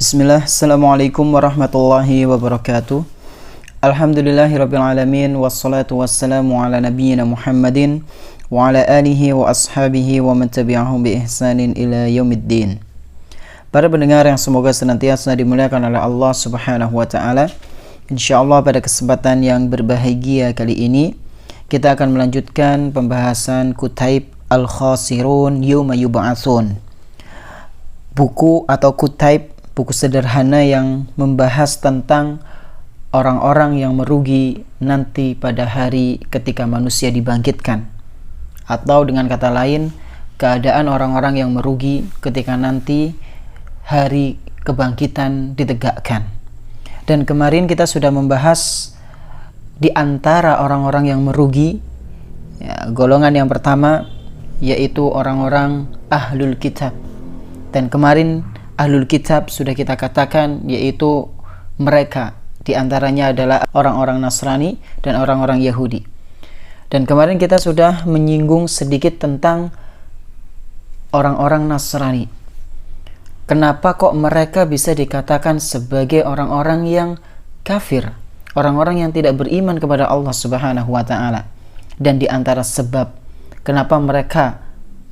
Bismillah, Assalamualaikum warahmatullahi wabarakatuh. Alhamdulillahirrabbilalamin. Wassalatu wassalamu ala nabiyyina Muhammadin wa ala alihi wa ashabihi wa man tabi'ahum bi ihsanin ila yaumiddin. Para pendengar yang semoga senantiasa dimuliakan oleh Allah subhanahu wa ta'ala, InsyaAllah pada kesempatan yang berbahagia kali ini kita akan melanjutkan pembahasan Kutaib Al-Khasirun Yawma Yub'atsun, buku atau kutaib, buku sederhana yang membahas tentang orang-orang yang merugi nanti pada hari ketika manusia dibangkitkan, atau dengan kata lain, keadaan orang-orang yang merugi ketika nanti hari kebangkitan ditegakkan. Dan kemarin kita sudah membahas di antara orang-orang yang merugi, golongan yang pertama yaitu orang-orang Ahlul Kitab. Dan kemarin Ahlul Kitab sudah kita katakan yaitu mereka diantaranya adalah orang-orang Nasrani dan orang-orang Yahudi. Dan kemarin kita sudah menyinggung sedikit tentang orang-orang Nasrani. Kenapa kok mereka bisa dikatakan sebagai orang-orang yang kafir, orang-orang yang tidak beriman kepada Allah Subhanahu wa ta'ala. Dan di antara sebab kenapa mereka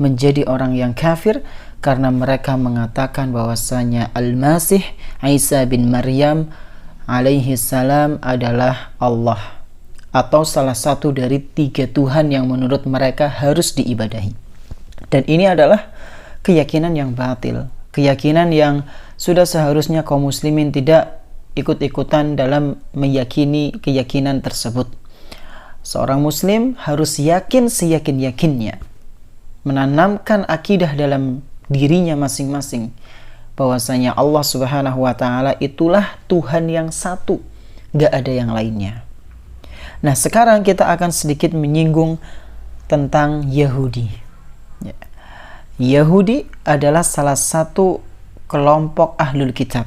menjadi orang yang kafir, karena mereka mengatakan bahwasanya Al-Masih Isa bin Maryam alaihi salam adalah Allah, atau salah satu dari 3 Tuhan yang menurut mereka harus diibadahi. Dan ini adalah keyakinan yang batil, keyakinan yang sudah seharusnya kaum muslimin tidak ikut-ikutan dalam meyakini keyakinan tersebut. Seorang muslim harus yakin seyakin-yakinnya, menanamkan akidah dalam dirinya masing-masing bahwasanya Allah Subhanahu wa ta'ala itulah Tuhan yang satu, gak ada yang lainnya. Nah, sekarang kita akan sedikit menyinggung tentang Yahudi. Yahudi adalah salah satu kelompok Ahlul Kitab,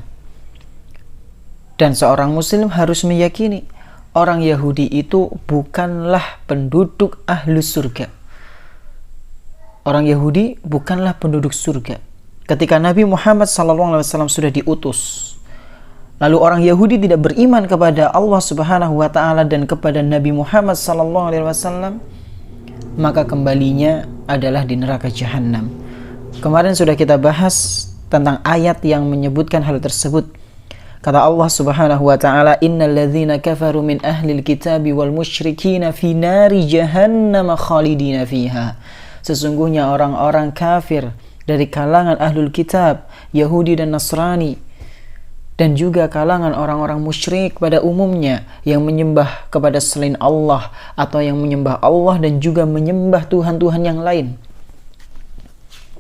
dan seorang muslim harus meyakini orang Yahudi itu bukanlah penduduk Ahlus Surga. Orang Yahudi bukanlah penduduk surga. Ketika Nabi Muhammad SAW sudah diutus, lalu orang Yahudi tidak beriman kepada Allah Subhanahu wa ta'ala dan kepada Nabi Muhammad SAW, maka kembalinya adalah di neraka Jahannam. Kemarin sudah kita bahas tentang ayat yang menyebutkan hal tersebut. Kata Allah Subhanahu wa ta'ala, innal ladzina kafaru min ahlil kitabi wal musyrikina fi nari jahannam khalidina fiha. Sesungguhnya orang-orang kafir dari kalangan Ahlul Kitab, Yahudi dan Nasrani, dan juga kalangan orang-orang musyrik pada umumnya yang menyembah kepada selain Allah, atau yang menyembah Allah dan juga menyembah Tuhan-Tuhan yang lain.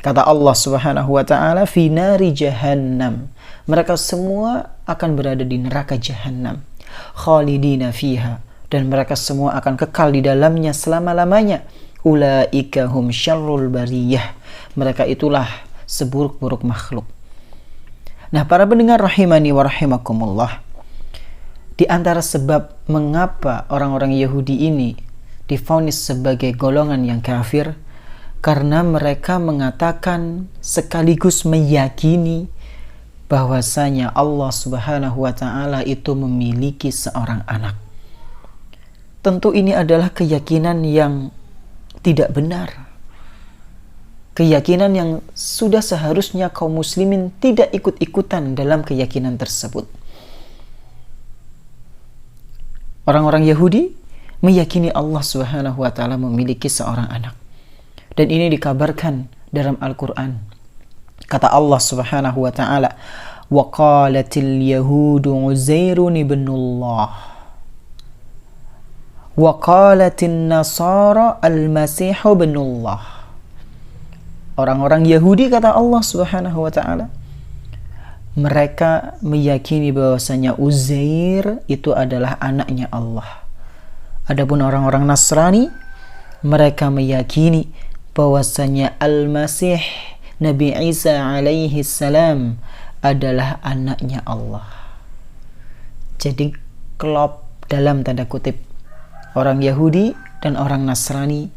Kata Allah Subhanahu wa ta'ala, fi nari jahannam. Mereka semua akan berada di neraka Jahannam, khalidina fiha, dan mereka semua akan kekal di dalamnya selama-lamanya. Ulaika hum syarrul bariyah. Mereka itulah seburuk-buruk makhluk. Nah, para pendengar rahimani wa rahimakumullah, di antara sebab mengapa orang-orang Yahudi ini divonis sebagai golongan yang kafir, karena mereka mengatakan sekaligus meyakini bahwasanya Allah Subhanahu wa ta'ala itu memiliki seorang anak. Tentu ini adalah keyakinan yang tidak benar, keyakinan yang sudah seharusnya kaum muslimin tidak ikut-ikutan dalam keyakinan tersebut. Orang-orang Yahudi meyakini Allah Subhanahu wa ta'ala memiliki seorang anak, dan ini dikabarkan dalam Al-Quran. Kata Allah Subhanahu wa ta'ala, wa qalatil yahudu Uzairun ibnullah wa qalatin nasara al-masihu ibnullah. Orang-orang Yahudi, kata Allah Subhanahu wa ta'ala, mereka meyakini bahwasanya Uzair itu adalah anaknya Allah. Adapun orang-orang Nasrani, mereka meyakini bahwasanya Al-Masih Nabi Isa alaihi salam adalah anaknya Allah. Jadi klop dalam tanda kutip. Orang Yahudi dan orang Nasrani,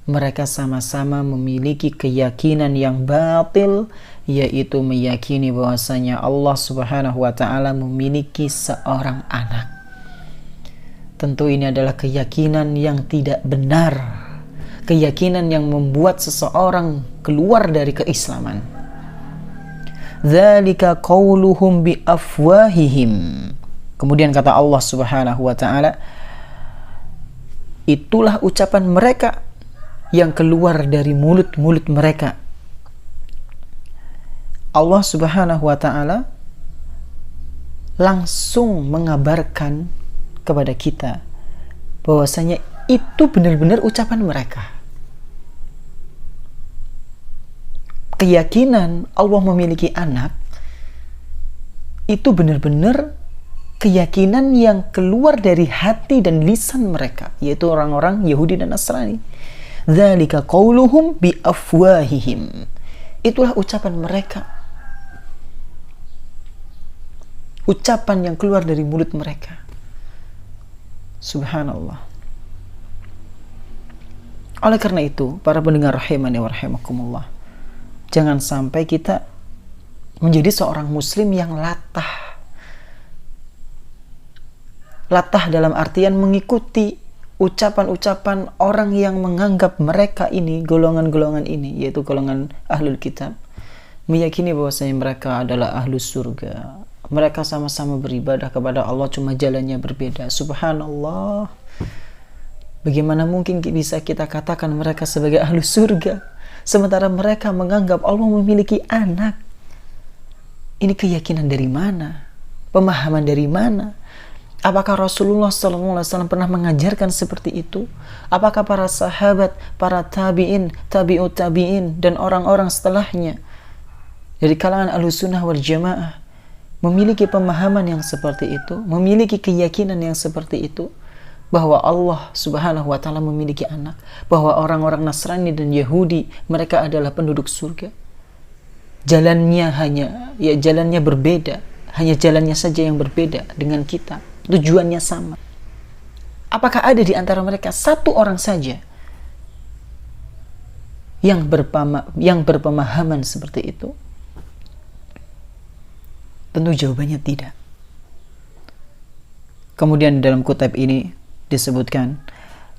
mereka sama-sama memiliki keyakinan yang batil, yaitu meyakini bahwasanya Allah Subhanahu wa taala memiliki seorang anak. Tentu ini adalah keyakinan yang tidak benar, keyakinan yang membuat seseorang keluar dari keislaman. Dzalika qauluhum bi afwahihim. Kemudian kata Allah Subhanahu wa taala, itulah ucapan mereka yang keluar dari mulut-mulut mereka. Allah Subhanahu wa taala langsung mengabarkan kepada kita bahwasanya itu benar-benar ucapan mereka. Keyakinan Allah memiliki anak itu benar-benar keyakinan yang keluar dari hati dan lisan mereka, yaitu orang-orang Yahudi dan Nasrani. Dzalika qauluhum bi afwahihim. Itulah ucapan mereka. Ucapan yang keluar dari mulut mereka. Subhanallah. Oleh karena itu, para pendengar rahimani wa rahimakumullah, jangan sampai kita menjadi seorang muslim yang latah. Latah dalam artian mengikuti ucapan-ucapan orang yang menganggap mereka ini, golongan-golongan ini, yaitu golongan ahlul kitab, meyakini bahwasanya mereka adalah ahlus surga. Mereka sama-sama beribadah kepada Allah, cuma jalannya berbeda. Subhanallah. Bagaimana mungkin bisa kita katakan mereka sebagai ahlus surga, sementara mereka menganggap Allah memiliki anak? Ini keyakinan dari mana? Pemahaman dari mana? Apakah Rasulullah SAW pernah mengajarkan seperti itu? Apakah para sahabat, para tabi'in, tabi'ut tabi'in, dan orang-orang setelahnya dari kalangan Ahlussunnah wal Jamaah memiliki pemahaman yang seperti itu, memiliki keyakinan yang seperti itu, bahwa Allah Subhanahu wa taala memiliki anak, bahwa orang-orang Nasrani dan Yahudi mereka adalah penduduk surga? Jalannya berbeda, hanya jalannya saja yang berbeda dengan kita, tujuannya sama. Apakah ada di antara mereka satu orang saja yang berpemahaman seperti itu? Tentu jawabannya tidak. Kemudian dalam kitab ini disebutkan,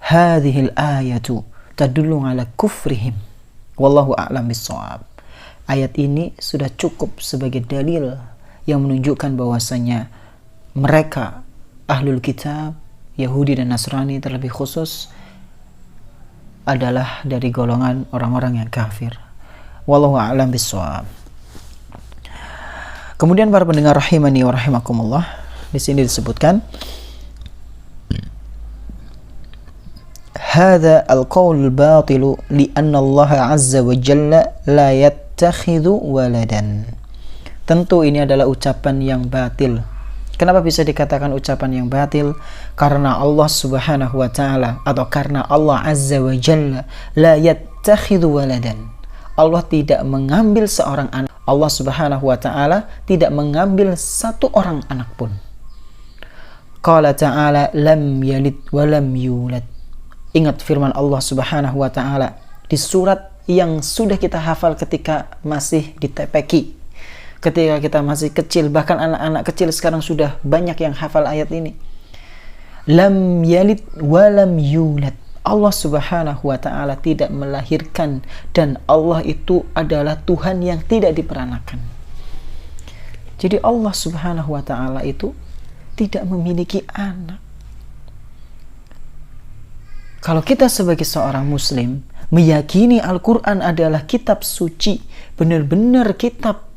hadhil ayatu tadullu ala kufrihim wallahu a'lam bissawab. Ayat ini sudah cukup sebagai dalil yang menunjukkan bahwasanya mereka ahlul kitab, Yahudi dan Nasrani terlebih khusus, adalah dari golongan orang-orang yang kafir. Wallahu a'lam bissawab. Kemudian para pendengar rahimani wa rahimakumullah, di sini disebutkan, hadza al-qaul al-batil li anna Allah azza wa jalla la yattakhidhu waladan. Tentu ini adalah ucapan yang batil. Kenapa bisa dikatakan ucapan yang batil? Karena Allah Subhanahu wa taala, atau karena Allah azza wa jalla la yattakhidhu waladan. Allah tidak mengambil seorang anak. Allah Subhanahu wa taala tidak mengambil satu orang anak pun. Qala ta'ala lam yalid wa lam yulad. Ingat firman Allah Subhanahu wa taala di surat yang sudah kita hafal ketika masih di TPQ. Ketika kita masih kecil, bahkan anak-anak kecil sekarang sudah banyak yang hafal ayat ini. Lam yalid wa lam yulad. Allah Subhanahu wa taala tidak melahirkan, dan Allah itu adalah Tuhan yang tidak diperanakan. Jadi Allah Subhanahu wa taala itu tidak memiliki anak. Kalau kita sebagai seorang muslim meyakini Al-Qur'an adalah kitab suci, benar-benar kitab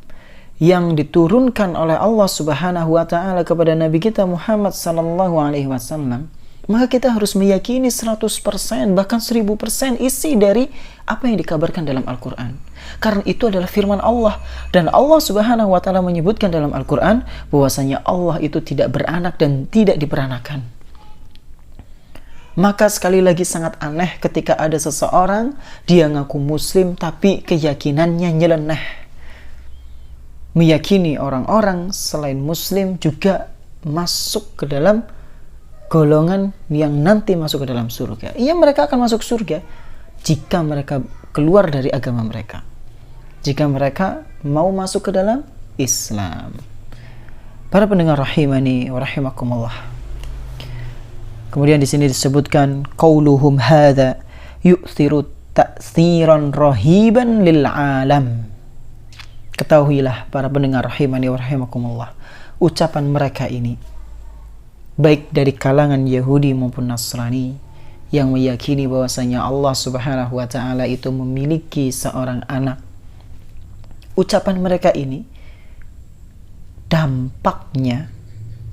yang diturunkan oleh Allah Subhanahu wa taala kepada Nabi kita Muhammad sallallahu alaihi wasallam, maka kita harus meyakini 100%, bahkan 1000% isi dari apa yang dikabarkan dalam Al-Quran. Karena itu adalah firman Allah. Dan Allah Subhanahu wa ta'ala menyebutkan dalam Al-Quran bahwasanya Allah itu tidak beranak dan tidak diperanakan. Maka sekali lagi sangat aneh ketika ada seseorang, dia ngaku muslim tapi keyakinannya nyeleneh. Meyakini orang-orang selain muslim juga masuk ke dalam golongan yang nanti masuk ke dalam surga. Iya, mereka akan masuk surga jika mereka keluar dari agama mereka. Jika mereka mau masuk ke dalam Islam. Para pendengar rahimani wa rahimakumullah. Kemudian di sini disebutkan qauluhum hadza yu'thiru ta'tsiran rahiban lil alam. Ketahuilah para pendengar rahimani wa rahimakumullah, ucapan mereka ini baik dari kalangan Yahudi maupun Nasrani yang meyakini bahwasanya Allah Subhanahu wa taala itu memiliki seorang anak. Ucapan mereka ini dampaknya,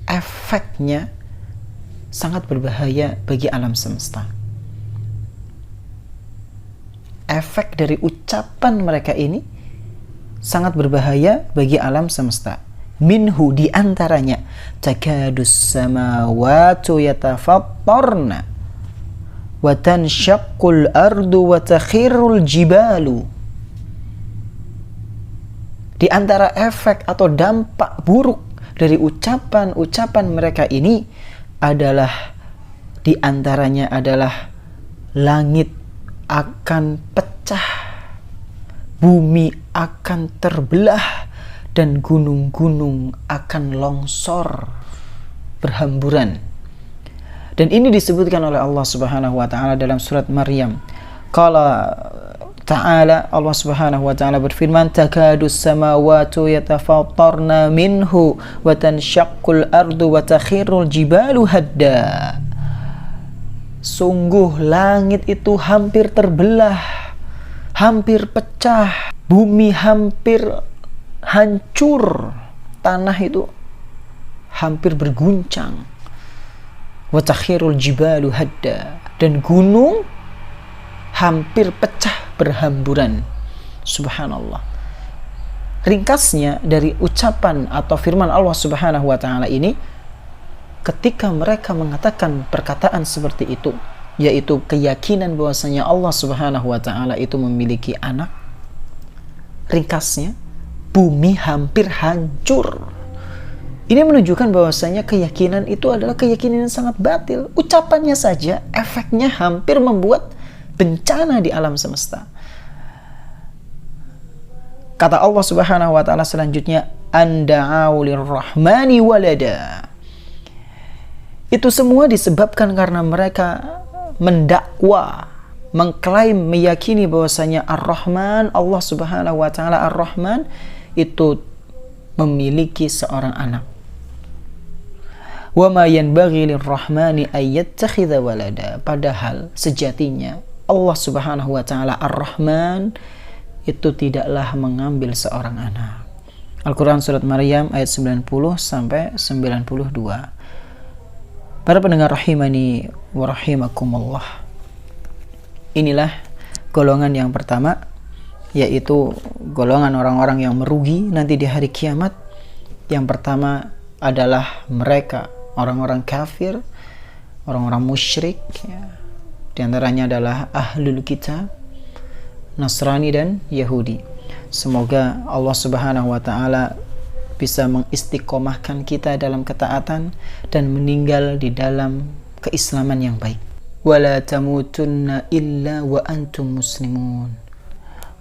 efeknya sangat berbahaya bagi alam semesta. Efek dari ucapan mereka ini sangat berbahaya bagi alam semesta. Minhu, di antaranya, takadus samawatu yatafattarna wa tanshaqqul ardu wa takhirrul jibalu. Di antara efek atau dampak buruk dari ucapan-ucapan mereka ini adalah, di antaranya adalah langit akan pecah, bumi akan terbelah, dan gunung-gunung akan longsor berhamburan. Dan ini disebutkan oleh Allah Subhanahu wa taala dalam surat Maryam. Qala ta'ala, Allah Subhanahu wa taala berfirman, takadus samawati yatafattarna minhu wa tanshaqqul ardu wa takhirrul jibalu hadda. Sungguh langit itu hampir terbelah, hampir pecah, bumi hampir hancur, tanah itu hampir berguncang. Wa takhirrul jibalu hadda, dan gunung hampir pecah berhamburan. Subhanallah. Ringkasnya dari ucapan atau firman Allah Subhanahu wa taala ini, ketika mereka mengatakan perkataan seperti itu, yaitu keyakinan bahwasanya Allah Subhanahu wa taala itu memiliki anak, ringkasnya bumi hampir hancur. Ini menunjukkan bahwasanya keyakinan itu adalah keyakinan yang sangat batil. Ucapannya saja efeknya hampir membuat bencana di alam semesta. Kata Allah Subhanahu wa taala selanjutnya, anda'u lirrahmani walada. Itu semua disebabkan karena mereka mendakwa, mengklaim, meyakini bahwasanya Ar-Rahman, Allah Subhanahu wa taala Ar-Rahman itu memiliki seorang anak. Wa ma yanbaghi lirrahmani ay yattakhidha walada. Padahal sejatinya Allah Subhanahu wa taala Ar-Rahman itu tidaklah mengambil seorang anak. Al-Quran surat Maryam ayat 90 sampai 92. Para pendengar rahimani wa rahimakumullah. Inilah golongan yang pertama, yaitu golongan orang-orang yang merugi nanti di hari kiamat. Yang pertama adalah mereka orang-orang kafir, orang-orang musyrik, ya. Di antaranya adalah ahlul kitab, Nasrani dan Yahudi. Semoga Allah Subhanahu wa taala bisa mengistiqomahkan kita dalam ketaatan dan meninggal di dalam keislaman yang baik. Wala tamutunna illa wa antum muslimun.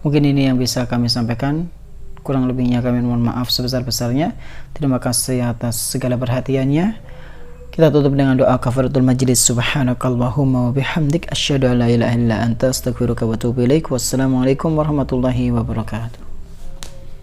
Mungkin ini yang bisa kami sampaikan. Kurang lebihnya kami mohon maaf sebesar-besarnya. Terima kasih atas segala perhatiannya. Kita tutup dengan doa kafaratul majlis. Subhanakallahumma wa bihamdik asyhadu an la ilaha illa anta astaghfiruka wa atubu ilaik. Wassalamualaikum warahmatullahi wabarakatuh.